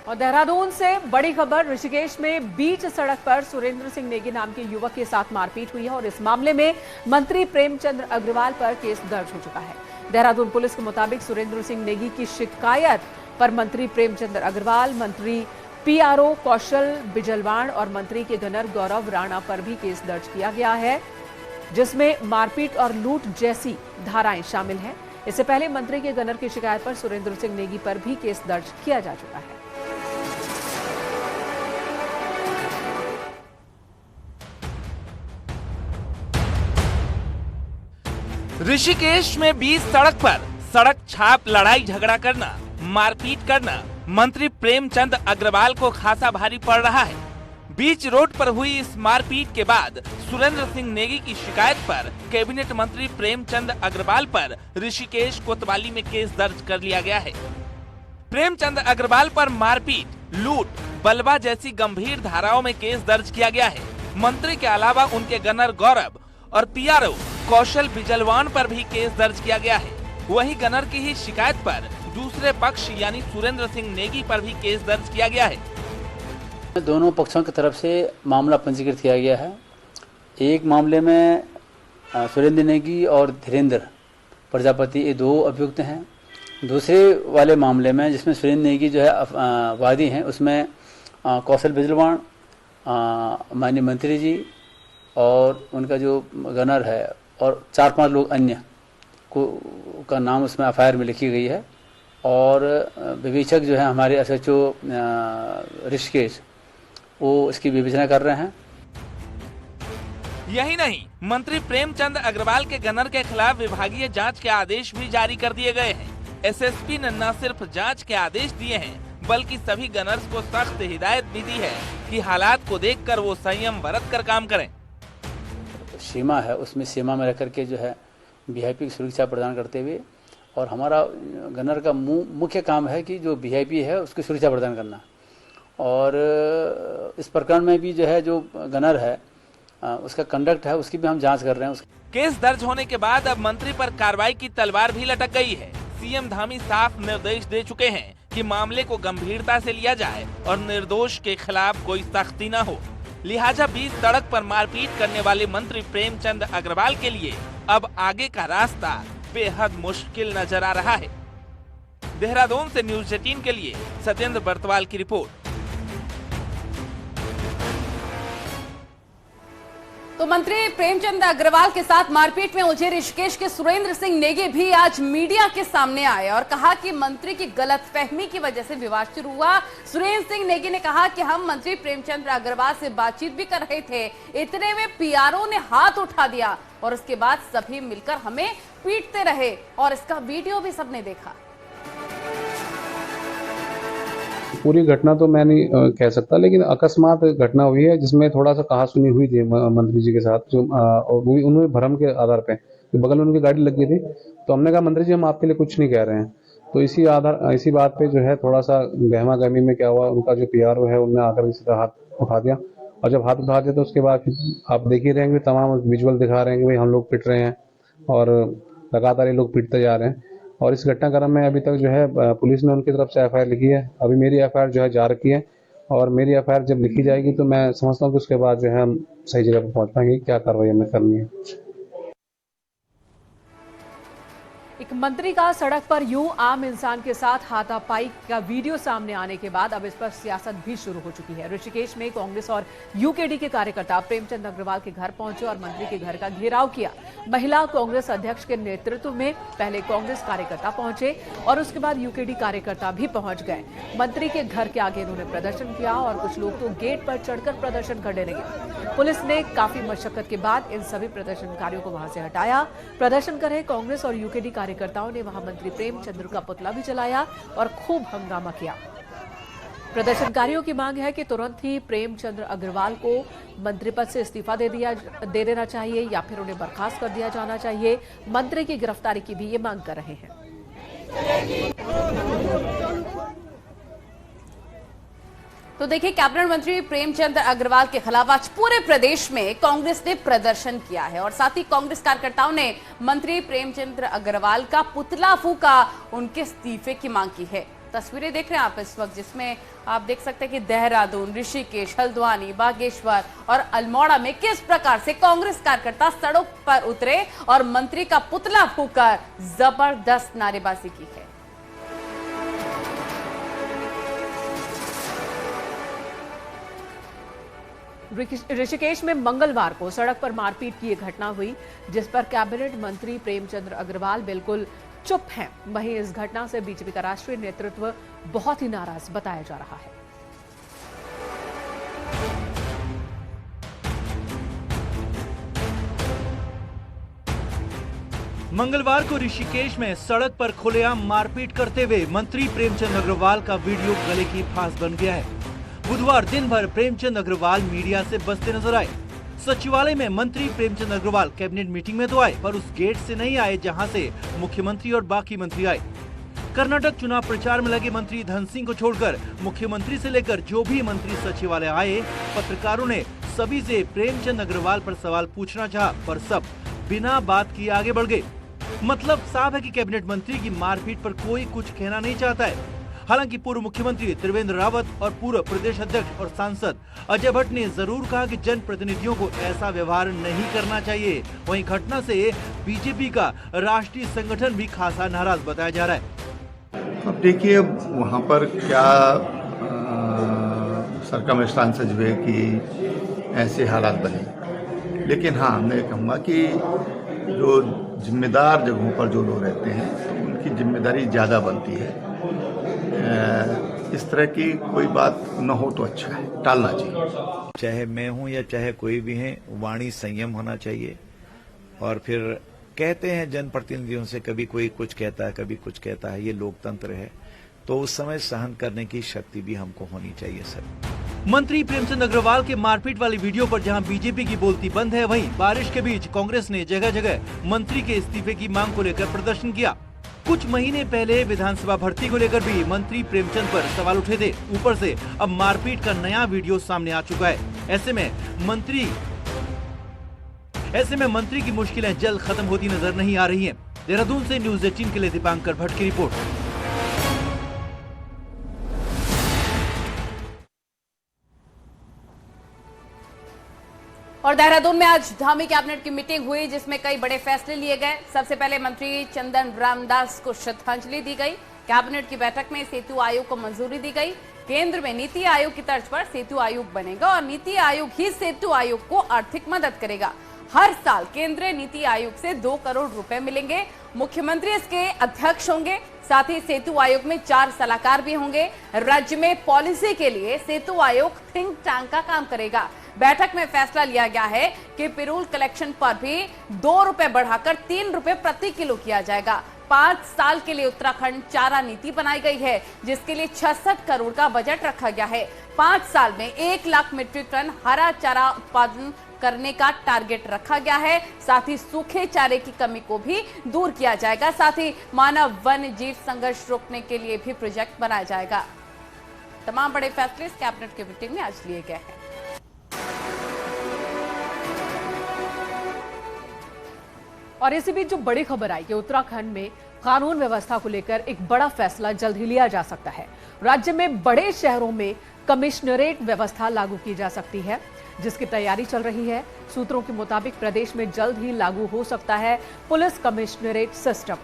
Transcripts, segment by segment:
और देहरादून से बड़ी खबर, ऋषिकेश में बीच सड़क पर सुरेंद्र सिंह नेगी नाम के युवक के साथ मारपीट हुई है और इस मामले में मंत्री प्रेमचंद अग्रवाल पर केस दर्ज हो चुका है। देहरादून पुलिस के मुताबिक सुरेंद्र सिंह नेगी की शिकायत पर मंत्री प्रेमचंद अग्रवाल, मंत्री पीआरओ कौशल बिजलवाण और मंत्री के गनर गौरव राणा पर भी केस दर्ज किया गया है, जिसमें मारपीट और लूट जैसी धाराएं शामिल हैं। इससे पहले मंत्री के गनर की शिकायत पर सुरेंद्र सिंह नेगी पर भी केस दर्ज किया जा चुका है। ऋषिकेश में बीच सड़क पर सड़क छाप लड़ाई झगड़ा करना, मारपीट करना मंत्री प्रेमचंद अग्रवाल को खासा भारी पड़ रहा है। बीच रोड पर हुई इस मारपीट के बाद सुरेंद्र सिंह नेगी की शिकायत पर कैबिनेट मंत्री प्रेमचंद अग्रवाल पर ऋषिकेश कोतवाली में केस दर्ज कर लिया गया है। प्रेमचंद अग्रवाल पर मारपीट, लूट, बलवा जैसी गंभीर धाराओं में केस दर्ज किया गया है। मंत्री के अलावा उनके गनर गौरव और पीआरओ कौशल बिजलवान पर भी केस दर्ज किया गया है। वहीं गनर की ही शिकायत पर दूसरे पक्ष यानी सुरेंद्र सिंह नेगी पर भी केस दर्ज किया गया है। दोनों पक्षों की तरफ से मामला पंजीकृत किया गया है। एक मामले में सुरेंद्र नेगी और धीरेन्द्र प्रजापति ये दो अभियुक्त हैं। दूसरे वाले मामले में जिसमें सुरेंद्र नेगी जो है वादी हैं, उसमें कौशल बिजलवाण, माननीय मंत्री जी और उनका जो गनर है और 4-5 लोग अन्य को का नाम उसमें एफआईआर में लिखी गई है। और विवेचक जो है हमारे एसएचओ ऋषिकेश, वो इसकी विवेचना कर रहे हैं। यही नहीं, मंत्री प्रेमचंद अग्रवाल के गनर के खिलाफ विभागीय जांच के आदेश भी जारी कर दिए गए हैं। एसएसपी ने न सिर्फ जांच के आदेश दिए हैं, बल्कि सभी गनर्स को सख्त हिदायत भी दी है कि हालात को देखकर वो संयम बरत कर काम करें। सीमा है, उसमें सीमा में रह करके जो है वीआईपी की सुरक्षा प्रदान करते हुए, और हमारा गनर का मुख्य काम है कि जो वीआईपी है उसकी सुरक्षा प्रदान करना। और इस प्रकरण में भी जो है जो गनर है उसका कंडक्ट है, उसकी भी हम जांच कर रहे हैं। केस दर्ज होने के बाद अब मंत्री पर कार्रवाई की तलवार भी लटक गई है। सीएम धामी साफ निर्देश दे चुके हैं कि मामले को गंभीरता से लिया जाए और निर्दोष के खिलाफ कोई सख्ती न हो। लिहाजा बीच सड़क पर मारपीट करने वाले मंत्री प्रेमचंद अग्रवाल के लिए अब आगे का रास्ता बेहद मुश्किल नजर आ रहा है। देहरादून से न्यूज़ 18 के लिए सत्येंद्र बर्तवाल की रिपोर्ट। तो मंत्री प्रेमचंद अग्रवाल के साथ मारपीट में उलझे ऋषिकेश के सुरेंद्र सिंह नेगी भी आज मीडिया के सामने आए और कहा कि मंत्री की गलतफहमी की वजह से विवाद शुरू हुआ। सुरेंद्र सिंह नेगी ने कहा कि हम मंत्री प्रेमचंद अग्रवाल से बातचीत भी कर रहे थे, इतने में पीआरओ ने हाथ उठा दिया और उसके बाद सभी मिलकर हमें पीटते रहे और इसका वीडियो भी सबने देखा। पूरी घटना तो मैं नहीं कह सकता, लेकिन अकस्मात घटना हुई है जिसमें थोड़ा सा कहासुनी हुई थी मंत्री जी के साथ, जो उन्होंने भ्रम के आधार पे बगल में उनकी गाड़ी लगी थी, तो हमने कहा मंत्री जी हम आपके लिए कुछ नहीं कह रहे हैं। तो इसी बात पे जो है थोड़ा सा गहमा गहमी में क्या हुआ, उनका जो पीआरओ है उन्होंने आकर किसी का हाथ उठा दिया, और जब हाथ उठा दिया तो उसके बाद आप देख ही रहे हैं कि तमाम विजुअल दिखा रहे हैं कि भाई हम लोग पिट रहे हैं और लगातार ये लोग पिटते जा रहे हैं। और इस घटनाक्रम में अभी तक जो है पुलिस ने उनकी तरफ से एफआईआर लिखी है। अभी मेरी एफआईआर जो है जा रखी है, और मेरी एफआईआर जब लिखी जाएगी तो मैं समझता हूँ कि उसके बाद जो है हम सही जगह पर पहुँच पाएंगे, क्या कार्रवाई हमें करनी है। एक मंत्री का सड़क पर यूं आम इंसान के साथ हाथापाई का वीडियो सामने आने के बाद अब इस पर सियासत भी शुरू हो चुकी है। ऋषिकेश में कांग्रेस और यूकेडी के कार्यकर्ता प्रेमचंद अग्रवाल के घर पहुंचे और मंत्री के घर का घेराव किया। महिला कांग्रेस अध्यक्ष के नेतृत्व में पहले कांग्रेस कार्यकर्ता पहुंचे और उसके बाद यूकेडी कार्यकर्ता भी पहुंच गए। मंत्री के घर के आगे उन्होंने प्रदर्शन किया और कुछ लोग तो गेट पर चढ़कर प्रदर्शन करने लगे। पुलिस ने काफी मशक्कत के बाद इन सभी प्रदर्शनकारियों को वहां से हटाया। प्रदर्शन कर रहे कांग्रेस और यूकेडी कार्यकर्ताओं ने वहां मंत्री प्रेमचंद का पुतला भी जलाया और खूब हंगामा किया। प्रदर्शनकारियों की मांग है कि तुरंत ही प्रेमचंद अग्रवाल को मंत्री पद से इस्तीफा दे देना चाहिए या फिर उन्हें बर्खास्त कर दिया जाना चाहिए। मंत्री की गिरफ्तारी की भी ये मांग कर रहे हैं। तो देखिए, कैबिनेट मंत्री प्रेमचंद अग्रवाल के खिलाफ आज पूरे प्रदेश में कांग्रेस ने प्रदर्शन किया है और साथ ही कांग्रेस कार्यकर्ताओं ने मंत्री प्रेमचंद अग्रवाल का पुतला फूंका, उनके इस्तीफे की मांग की है। तस्वीरें देख रहे हैं आप इस वक्त, जिसमें आप देख सकते हैं कि देहरादून, ऋषिकेश, हल्द्वानी, बागेश्वर और अल्मोड़ा में किस प्रकार से कांग्रेस कार्यकर्ता सड़क पर उतरे और मंत्री का पुतला फूंककर जबरदस्त नारेबाजी की है। ऋषिकेश में मंगलवार को सड़क पर मारपीट की एक घटना हुई, जिस पर कैबिनेट मंत्री प्रेमचंद अग्रवाल बिल्कुल चुप हैं। वहीं इस घटना से बीजेपी का राष्ट्रीय नेतृत्व बहुत ही नाराज बताया जा रहा है। मंगलवार को ऋषिकेश में सड़क पर खुलेआम मारपीट करते हुए मंत्री प्रेमचंद अग्रवाल का वीडियो गले की फांस बन गया है। बुधवार दिन भर प्रेमचंद अग्रवाल मीडिया से बचते नजर आए। सचिवालय में मंत्री प्रेमचंद अग्रवाल कैबिनेट मीटिंग में तो आए, पर उस गेट से नहीं आए जहां से मुख्यमंत्री और बाकी मंत्री आए। कर्नाटक चुनाव प्रचार में लगे मंत्री धन सिंह को छोड़कर मुख्यमंत्री से लेकर जो भी मंत्री सचिवालय आए, पत्रकारों ने सभी से प्रेमचंद अग्रवाल पर सवाल पूछना चाहा, पर सब बिना बात किए आगे बढ़ गए। मतलब साफ है कि कैबिनेट मंत्री की मारपीट पर कोई कुछ कहना नहीं चाहता है। हालांकि पूर्व मुख्यमंत्री त्रिवेंद्र रावत और पूर्व प्रदेश अध्यक्ष और सांसद अजय भट्ट ने जरूर कहा कि जनप्रतिनिधियों को ऐसा व्यवहार नहीं करना चाहिए। वहीं घटना से बीजेपी का राष्ट्रीय संगठन भी खासा नाराज बताया जा रहा है। अब देखिए वहाँ पर क्या सरकमस्टांसेस हुए कि ऐसे हालात बने, लेकिन हाँ मैं कहूँगा कि जो जिम्मेदार जगहों पर जो लोग रहते हैं तो उनकी जिम्मेदारी ज़्यादा बनती है। इस तरह की कोई बात न हो तो अच्छा है, टालना चाहिए। चाहे मैं हूं या चाहे कोई भी है, वाणी संयम होना चाहिए। और फिर कहते हैं जनप्रतिनिधियों से कभी कोई कुछ कहता है, कभी कुछ कहता है, ये लोकतंत्र है, तो उस समय सहन करने की शक्ति भी हमको होनी चाहिए सर। मंत्री प्रेमचंद अग्रवाल के मारपीट वाली वीडियो पर जहां बीजेपी की बोलती बंद है, वहीं बारिश के बीच कांग्रेस ने जगह जगह मंत्री के इस्तीफे की मांग को लेकर प्रदर्शन किया। कुछ महीने पहले विधानसभा भर्ती को लेकर भी मंत्री प्रेमचंद पर सवाल उठे थे। ऊपर से अब मारपीट का नया वीडियो सामने आ चुका है। ऐसे में मंत्री की मुश्किलें जल्द खत्म होती नजर नहीं आ रही हैं। देहरादून से न्यूज़ 18 के लिए दीपांकर भट्ट की रिपोर्ट। और देहरादून में आज धामी कैबिनेट की मीटिंग हुई, जिसमें कई बड़े फैसले लिए गए। सबसे पहले मंत्री चंदन रामदास को श्रद्धांजलि दी गई। कैबिनेट की बैठक में सेतु आयोग को मंजूरी दी गई। केंद्र में नीति आयोग की तर्ज पर सेतु आयोग बनेगा और नीति आयोग ही सेतु आयोग को आर्थिक मदद करेगा। हर साल केंद्रीय नीति आयोग से 2 करोड़ रुपए मिलेंगे। मुख्यमंत्री इसके अध्यक्ष होंगे। साथ ही सेतु आयोग में 4 सलाहकार भी होंगे। राज्य में पॉलिसी के लिए सेतु आयोग थिंक टैंक का काम करेगा। बैठक में फैसला लिया गया है कि पिरूल कलेक्शन पर भी 2 रुपए बढ़ाकर 3 रुपए प्रति किलो किया जाएगा। 5 साल के लिए उत्तराखंड चारा नीति बनाई गई है, जिसके लिए 66 करोड़ का बजट रखा गया है। 5 साल में 1 लाख मीट्रिक टन हरा चारा उत्पादन करने का टारगेट रखा गया है। साथ ही सूखे चारे की कमी को भी दूर किया जाएगा। साथ ही मानव वन्य जीव संघर्ष रोकने के लिए भी प्रोजेक्ट बनाया जाएगा। तमाम बड़े फैसले इस कैबिनेट की मीटिंग में आज लिए गए हैं। और इसी बीच जो बड़ी खबर आई कि उत्तराखंड में कानून व्यवस्था को लेकर एक बड़ा फैसला जल्द ही लिया जा सकता है। राज्य में बड़े शहरों में कमिश्नरेट व्यवस्था लागू की जा सकती है, जिसकी तैयारी चल रही है। सूत्रों के मुताबिक प्रदेश में जल्द ही लागू हो सकता है police commissionerate system.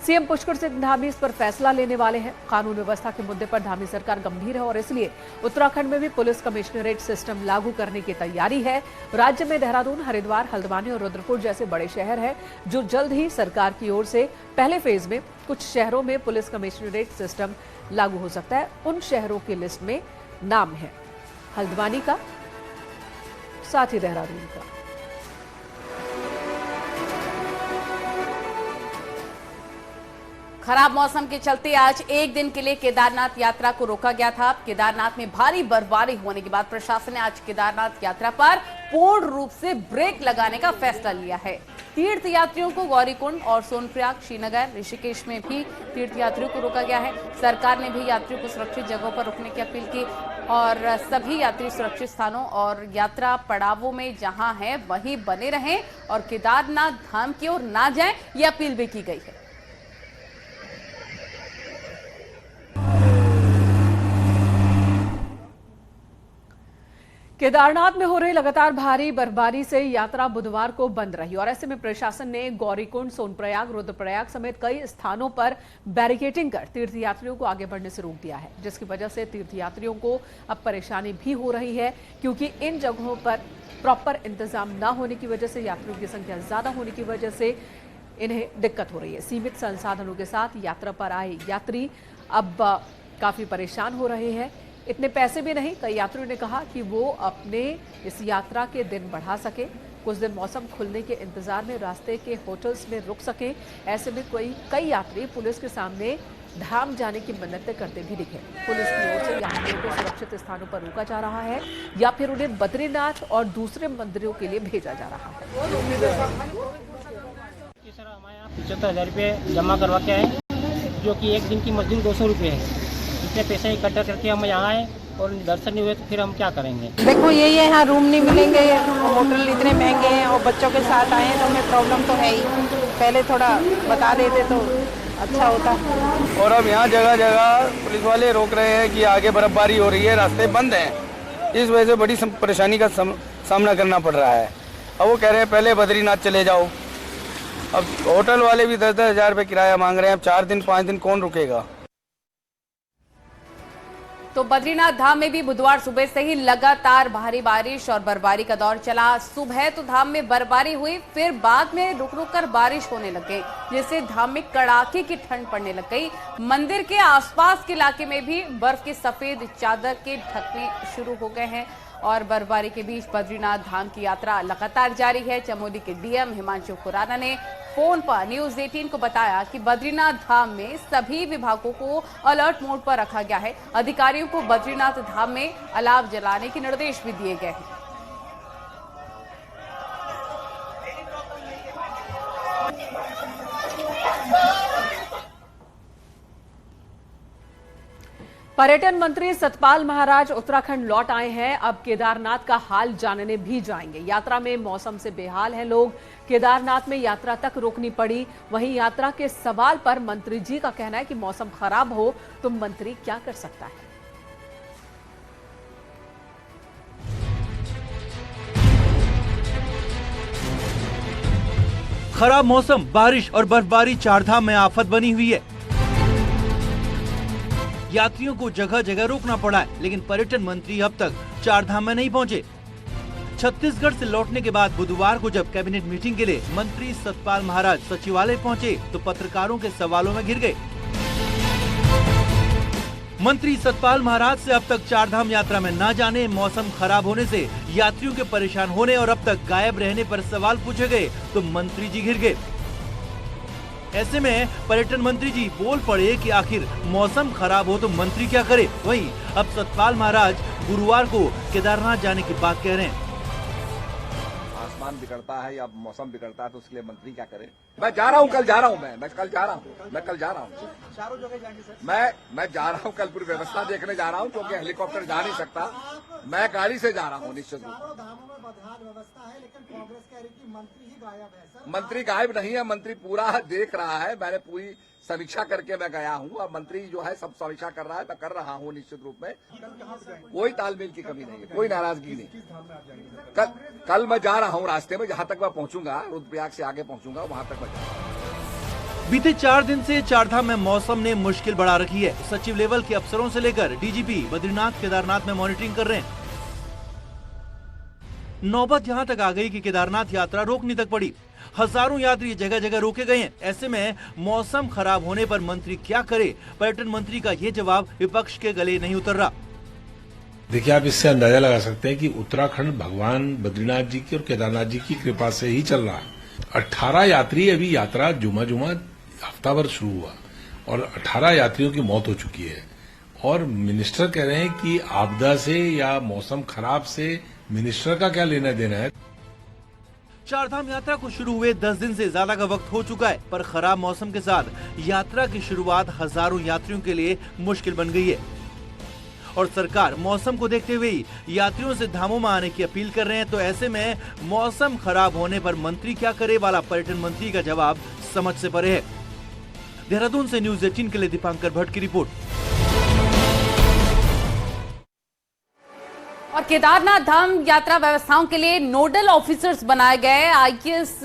CM Pushkar Singh Dhami इस पर फैसला लेने वाले हैं। कानून व्यवस्था के मुद्दे पर धामी सरकार गंभीर है और इसलिए उत्तराखंड में भी पुलिस कमिश्नरेट सिस्टम लागू करने की तैयारी है। राज्य में देहरादून, हरिद्वार, हल्द्वानी और रुद्रपुर जैसे बड़े शहर हैं, जो जल्द ही सरकार की ओर से पहले फेज में कुछ शहरों में पुलिस कमिश्नरेट सिस्टम लागू हो सकता है। उन शहरों की लिस्ट में नाम है हल्द्वानी का, साथ ही देहरादून का। खराब मौसम के चलते आज एक दिन के लिए केदारनाथ यात्रा को रोका गया था। केदारनाथ में भारी बर्फबारी होने के बाद प्रशासन ने आज केदारनाथ यात्रा पर पूर्ण रूप से ब्रेक लगाने का फैसला लिया है। तीर्थ यात्रियों को गौरीकुंड और सोनप्रयाग, श्रीनगर, ऋषिकेश में भी तीर्थ यात्रियों को रोका गया है। सरकार ने भी यात्रियों को सुरक्षित जगहों पर रुकने की अपील की और सभी यात्री सुरक्षित स्थानों और यात्रा पड़ावों में जहां हैं वहीं बने रहें और केदारनाथ धाम की ओर ना जाएं, ये अपील भी की गई है। केदारनाथ में हो रही लगातार भारी बर्फबारी से यात्रा बुधवार को बंद रही और ऐसे में प्रशासन ने गौरीकुंड, सोनप्रयाग, रुद्रप्रयाग समेत कई स्थानों पर बैरिकेडिंग कर तीर्थयात्रियों को आगे बढ़ने से रोक दिया है, जिसकी वजह से तीर्थयात्रियों को अब परेशानी भी हो रही है, क्योंकि इन जगहों पर प्रॉपर इंतजाम न होने की वजह से यात्रियों की संख्या ज्यादा होने की वजह से इन्हें दिक्कत हो रही है। सीमित संसाधनों के साथ यात्रा पर आए यात्री अब काफी परेशान हो रहे हैं। इतने पैसे भी नहीं। कई यात्रियों ने कहा कि वो अपने इस यात्रा के दिन बढ़ा सके, कुछ दिन मौसम खुलने के इंतजार में रास्ते के होटल्स में रुक सके। ऐसे में कई यात्री पुलिस के सामने धाम जाने की मन्नतें करते भी दिखे। पुलिस की ओर से यात्रियों को सुरक्षित स्थानों पर रोका जा रहा है या फिर उन्हें बद्रीनाथ और दूसरे मंदिरों के लिए भेजा जा रहा है। सर, हमारे यहाँ 75,000 रुपये जमा करवा के आए, जो कि एक दिन की मजदूरी 200 रुपये है। इतने पैसे इकट्ठा करके हम यहाँ आए और दर्शन नहीं हुए तो फिर हम क्या करेंगे। देखो यही है, यहाँ रूम नहीं मिलेंगे, होटल इतने महंगे हैं और बच्चों के साथ आए हैं तो हमें प्रॉब्लम तो है ही। पहले थोड़ा बता देते तो अच्छा होता। और अब यहाँ जगह जगह पुलिस वाले रोक रहे हैं कि आगे बर्फबारी हो रही है, रास्ते बंद हैं। इस वजह से बड़ी परेशानी का सामना करना पड़ रहा है। अब वो कह रहे हैं पहले बद्रीनाथ चले जाओ। अब होटल वाले भी 10-10 हज़ार रुपये किराया मांग रहे हैं। अब 4 दिन 5 दिन कौन रुकेगा। तो बद्रीनाथ धाम में भी बुधवार सुबह से ही लगातार भारी बारिश और बर्फबारी का दौर चला। सुबह तो धाम में बर्फबारी हुई, फिर बाद में रुक रुक कर बारिश होने लग गई, जिससे धाम में कड़ाके की ठंड पड़ने लग गई। मंदिर के आसपास के इलाके में भी बर्फ के सफेद चादर के ढकने शुरू हो गए हैं और बर्फबारी के बीच बद्रीनाथ धाम की यात्रा लगातार जारी है। चमोली के डीएम हिमांशु खुराना ने फोन पर न्यूज 18 को बताया कि बद्रीनाथ धाम में सभी विभागों को अलर्ट मोड पर रखा गया है। अधिकारियों को बद्रीनाथ धाम में अलाव जलाने के निर्देश भी दिए गए हैं। पर्यटन मंत्री सतपाल महाराज उत्तराखंड लौट आए हैं। अब केदारनाथ का हाल जानने भी जाएंगे। यात्रा में मौसम से बेहाल हैं लोग। केदारनाथ में यात्रा तक रोकनी पड़ी। वहीं यात्रा के सवाल पर मंत्री जी का कहना है कि मौसम खराब हो तो मंत्री क्या कर सकता है। खराब मौसम, बारिश और बर्फबारी चारधाम में आफत बनी हुई है। यात्रियों को जगह जगह रोकना पड़ा है, लेकिन पर्यटन मंत्री अब तक चारधाम में नहीं पहुंचे। छत्तीसगढ़ से लौटने के बाद बुधवार को जब कैबिनेट मीटिंग के लिए मंत्री सतपाल महाराज सचिवालय पहुंचे तो पत्रकारों के सवालों में घिर गए। मंत्री सतपाल महाराज से अब तक चारधाम यात्रा में न जाने, मौसम खराब होने से यात्रियों के परेशान होने और अब तक गायब रहने पर सवाल पूछे गए तो मंत्री जी घिर गए। ऐसे में पर्यटन मंत्री जी बोल पड़े कि आखिर मौसम खराब हो तो मंत्री क्या करे। वहीं अब सतपाल महाराज गुरुवार को केदारनाथ जाने की बात कह रहे हैं। आसमान बिगड़ता है या मौसम बिगड़ता है तो उसके लिए मंत्री क्या करे। मैं जा रहा हूँ, कल जा रहा हूँ, मैं कल जा रहा हूँ, चारों जगह जाएंगे सर। मैं जा रहा हूँ, कल पूरी व्यवस्था देखने जा रहा हूँ, क्योंकि हेलीकॉप्टर जा नहीं सकता। मैं गाड़ी से जा रहा हूँ निश्चित रूप से। मंत्री गायब नहीं है, मंत्री पूरा देख रहा है। मैंने पूरी समीक्षा करके मैं गया हूँ और मंत्री जो है सब समीक्षा कर रहा है, मैं कर रहा हूँ निश्चित रूप में। कोई तालमेल की कमी नहीं है, कोई नाराजगी नहीं। कल मैं जा रहा हूँ रास्ते में, जहाँ तक मैं पहुँचूंगा, रुद्रप्रयाग से आगे पहुँचूंगा, वहाँ तक मैं जाऊंगा। बीते 4 दिन से चारधाम में मौसम ने मुश्किल बढ़ा रखी है। सचिव लेवल के अफसरों से लेकर डीजीपी बद्रीनाथ केदारनाथ में मॉनिटरिंग कर रहे हैं। नौबत यहां तक आ गई कि केदारनाथ यात्रा रोकने तक पड़ी। हजारों यात्री जगह जगह रोके गए हैं। ऐसे में मौसम खराब होने पर मंत्री क्या करे, पर्यटन मंत्री का ये जवाब विपक्ष के गले नहीं उतर रहा। देखिए, आप इससे अंदाजा लगा सकते हैं कि उत्तराखंड भगवान बद्रीनाथ जी की और केदारनाथ जी की कृपा से ही चल रहा है। 18 यात्री अभी यात्रा जुमा हफ्ता भर शुरू हुआ और 18 यात्रियों की मौत हो चुकी है। और मिनिस्टर कह रहे हैं कि आपदा से या मौसम खराब से मिनिस्टर का क्या लेना देना है। चारधाम यात्रा को शुरू हुए 10 दिन से ज्यादा का वक्त हो चुका है, पर खराब मौसम के साथ यात्रा की शुरुआत हजारों यात्रियों के लिए मुश्किल बन गई है और सरकार मौसम को देखते हुए यात्रियों से धामों में आने की अपील कर रहे हैं। तो ऐसे में मौसम खराब होने पर मंत्री क्या करे वाला पर्यटन मंत्री का जवाब समझ से परे है। देहरादून से न्यूज 18 के लिए दीपांकर भट्ट की रिपोर्ट। और केदारनाथ धाम यात्रा व्यवस्थाओं के लिए नोडल ऑफिसर्स बनाए गए। आईएएस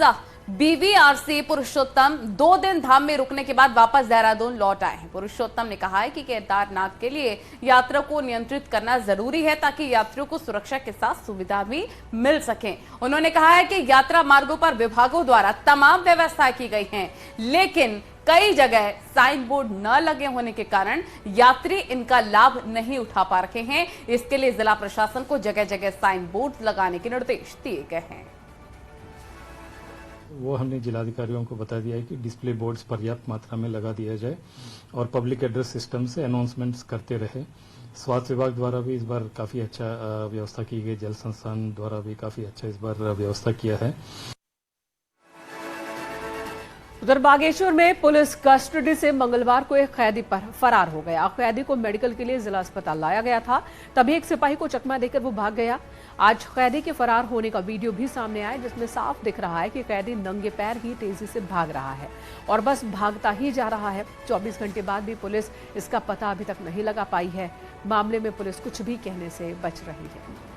बीवीआरसी पुरुषोत्तम 2 दिन धाम में रुकने के बाद वापस देहरादून लौट आए हैं। पुरुषोत्तम ने कहा है कि केदारनाथ के लिए यात्रा को नियंत्रित करना जरूरी है ताकि यात्रियों को सुरक्षा के साथ सुविधा भी मिल सके। उन्होंने कहा है कि यात्रा मार्गों पर विभागों द्वारा तमाम व्यवस्थाएं की गई हैं, लेकिन कई जगह साइन बोर्ड न लगे होने के कारण यात्री इनका लाभ नहीं उठा पा रहे हैं। इसके लिए जिला प्रशासन को जगह जगह साइन बोर्ड लगाने के निर्देश दिए गए हैं। वो हमने जिलाधिकारियों को बता दिया है कि डिस्प्ले बोर्ड्स पर्याप्त मात्रा में लगा दिया जाए और पब्लिक एड्रेस सिस्टम से अनाउंसमेंट्स करते रहे। स्वास्थ्य विभाग द्वारा भी इस बार काफी अच्छा व्यवस्था की गई, जल संस्थान द्वारा भी काफी अच्छा इस बार व्यवस्था किया है। उधर बागेश्वर में पुलिस कस्टडी से मंगलवार को एक कैदी पर फरार हो गया। कैदी को मेडिकल के लिए जिला अस्पताल लाया गया था, तभी एक सिपाही को चकमा देकर वो भाग गया। आज कैदी के फरार होने का वीडियो भी सामने आया, जिसमें साफ दिख रहा है कि कैदी नंगे पैर ही तेजी से भाग रहा है और बस भागता ही जा रहा है। 24 घंटे बाद भी पुलिस इसका पता अभी तक नहीं लगा पाई है। मामले में पुलिस कुछ भी कहने से बच रही है।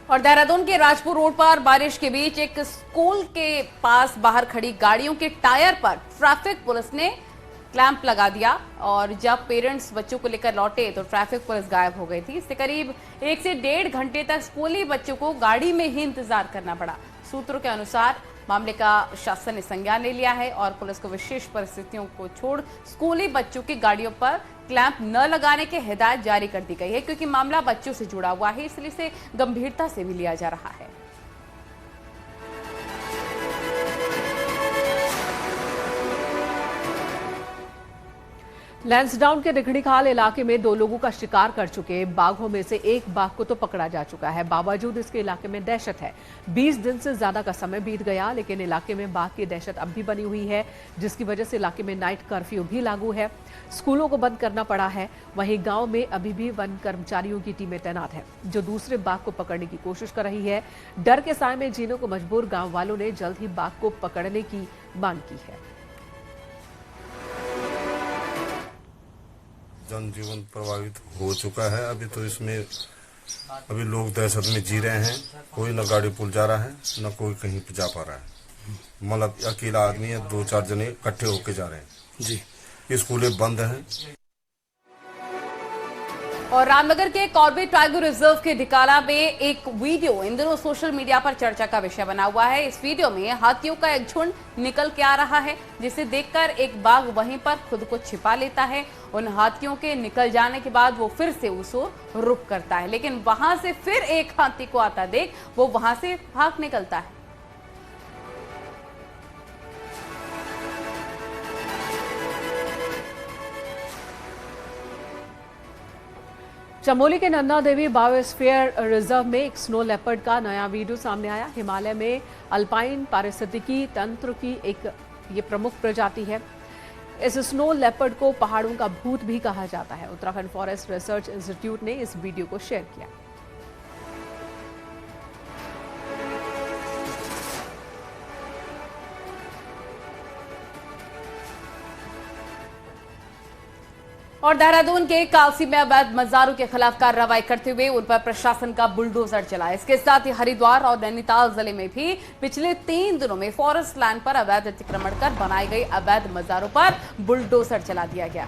और देहरादून के राजपुर रोड पर बारिश के बीच एक स्कूल के पास बाहर खड़ी गाड़ियों के टायर पर ट्रैफिक पुलिस ने क्लैंप लगा दिया और जब पेरेंट्स बच्चों को लेकर लौटे तो ट्रैफिक पुलिस गायब हो गई थी। इससे करीब 1 से 1.5 घंटे तक स्कूली बच्चों को गाड़ी में ही इंतजार करना पड़ा। सूत्रों के अनुसार मामले का शासन ने संज्ञान ले लिया है और पुलिस को विशेष परिस्थितियों को छोड़ स्कूली बच्चों की गाड़ियों पर क्लैंप न लगाने की हिदायत जारी कर दी गई है, क्योंकि मामला बच्चों से जुड़ा हुआ है, इसलिए इसे गंभीरता से भी लिया जा रहा है। लैंसडाउन के रिखड़ीखाल इलाके में 2 लोगों का शिकार कर चुके बाघों में से एक बाघ को तो पकड़ा जा चुका है। बावजूद इसके इलाके में दहशत है। 20 दिन से ज्यादा का समय बीत गया, लेकिन इलाके में बाघ की दहशत अब भी बनी हुई है, जिसकी वजह से इलाके में नाइट कर्फ्यू भी लागू है। स्कूलों को बंद करना पड़ा है। वहीं गांव में अभी भी वन कर्मचारियों की टीमें तैनात है, जो दूसरे बाघ को पकड़ने की कोशिश कर रही है। डर के साए में जीने को मजबूर गाँव वालों ने जल्द ही बाघ को पकड़ने की मांग की है। जनजीवन प्रभावित हो चुका है। अभी तो इसमें अभी लोग दहशत में जी रहे हैं। कोई न गाड़ी पुल जा रहा है, न कोई कहीं पे जा पा रहा है। मतलब अकेला आदमी है, 2-4 जने इकट्ठे होके जा रहे हैं जी। स्कूलें बंद हैं। और रामनगर के कॉर्बेट टाइगर रिजर्व के ढिकाला में एक वीडियो इन दिनों सोशल मीडिया पर चर्चा का विषय बना हुआ है। इस वीडियो में हाथियों का एक झुंड निकल के आ रहा है, जिसे देखकर एक बाघ वहीं पर खुद को छिपा लेता है। उन हाथियों के निकल जाने के बाद वो फिर से उस ओर रुख करता है, लेकिन वहां से फिर एक हाथी को आता देख वो वहां से भाग निकलता है। चमोली के नन्दा देवी बायोस्फीयर रिजर्व में एक स्नो लेपर्ड का नया वीडियो सामने आया। हिमालय में अल्पाइन पारिस्थितिकी तंत्र की ये प्रमुख प्रजाति है। इस स्नो लेपर्ड को पहाड़ों का भूत भी कहा जाता है। उत्तराखंड फॉरेस्ट रिसर्च इंस्टीट्यूट ने इस वीडियो को शेयर किया। और देहरादून के कालसी में अवैध मज़ारों के खिलाफ कार्रवाई करते हुए उन पर प्रशासन का बुलडोजर चला। इसके साथ ही हरिद्वार और नैनीताल जिले में भी पिछले 3 दिनों में फॉरेस्ट लैंड पर अवैध अतिक्रमण कर बनाई गई अवैध मज़ारों पर बुलडोजर चला दिया गया।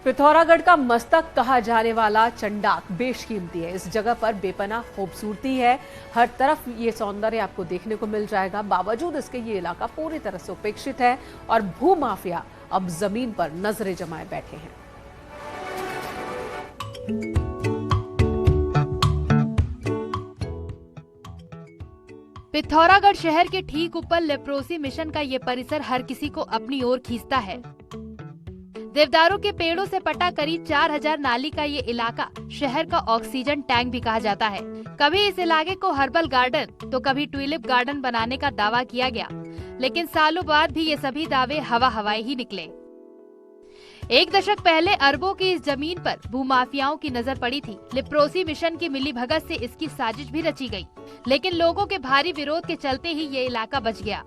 पिथौरागढ़ का मस्तक कहा जाने वाला चंडाक बेशकीमती है। इस जगह पर बेपनाह खूबसूरती है। हर तरफ ये सौंदर्य आपको देखने को मिल जाएगा। बावजूद इसके ये इलाका पूरी तरह से उपेक्षित है और भू माफिया अब जमीन पर नजरें जमाए बैठे हैं। पिथौरागढ़ शहर के ठीक ऊपर लेप्रोसी मिशन का ये परिसर हर किसी को अपनी ओर खींचता है। देवदारों के पेड़ों से पटा करीब 4000 नाली का ये इलाका शहर का ऑक्सीजन टैंक भी कहा जाता है। कभी इस इलाके को हर्बल गार्डन तो कभी ट्यूलिप गार्डन बनाने का दावा किया गया, लेकिन सालों बाद भी ये सभी दावे हवा हवाई ही निकले। एक दशक पहले अरबों की इस जमीन पर भूमाफियाओं की नजर पड़ी थी। लेप्रोसी मिशन की मिलीभगत से इसकी साजिश भी रची गई, लेकिन लोगों के भारी विरोध के चलते ही ये इलाका बच गया।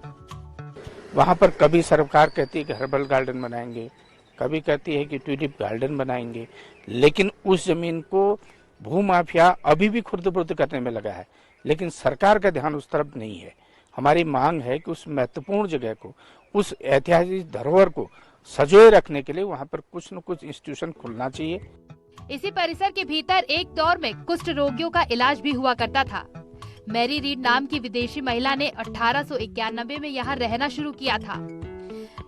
वहाँ पर कभी सरकार कहती है कि हर्बल गार्डन बनाएंगे, कभी कहती है कि ट्यूलिप गार्डन बनाएंगे, लेकिन उस जमीन को भूमाफिया अभी भी खुर्द-बुर्द करने में लगा है, लेकिन सरकार का ध्यान उस तरफ नहीं है। हमारी मांग है कि उस महत्वपूर्ण जगह को, उस ऐतिहासिक धरोहर को सजोए रखने के लिए वहाँ पर कुछ न कुछ इंस्टीट्यूशन खुलना चाहिए। इसी परिसर के भीतर एक दौर में कुष्ठ रोगियों का इलाज भी हुआ करता था। मैरी रीड नाम की विदेशी महिला ने 1891 में यहाँ रहना शुरू किया था।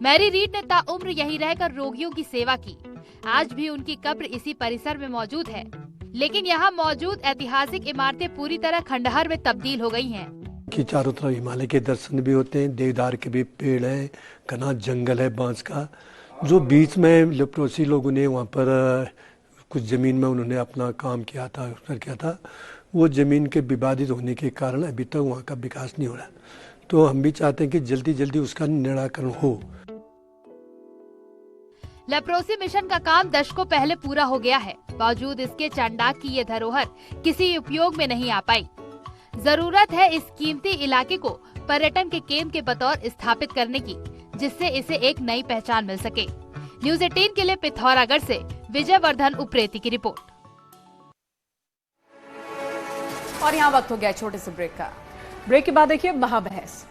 मैरी रीड ने ताउम्र यहीं रहकर रोगियों की सेवा की। आज भी उनकी कब्र इसी परिसर में मौजूद है, लेकिन यहाँ मौजूद ऐतिहासिक इमारतें पूरी तरह खंडहर में तब्दील हो गई हैं। कि चारों तरफ हिमालय के दर्शन भी होते हैं, देवदार के भी पेड़ हैं, घना जंगल है बांस का। जो बीच में लेप्रोसी लोगों ने वहाँ पर कुछ जमीन में उन्होंने अपना काम किया था, वो जमीन के विवादित होने के कारण अभी तक वहाँ का विकास नहीं हो रहा। तो हम भी चाहते हैं कि जल्दी जल्दी उसका निराकरण हो। लेप्रोसी मिशन का काम दशकों पहले पूरा हो गया है, बावजूद इसके चंडाक की ये धरोहर किसी उपयोग में नहीं आ पाई। जरूरत है इस कीमती इलाके को पर्यटन के केंद्र के बतौर स्थापित करने की, जिससे इसे एक नई पहचान मिल सके। न्यूज़ 18 के लिए पिथौरागढ़ से विजय वर्धन उप्रेती की रिपोर्ट। और यहाँ वक्त हो गया छोटे से ब्रेक का। ब्रेक के बाद देखिए महाबहस।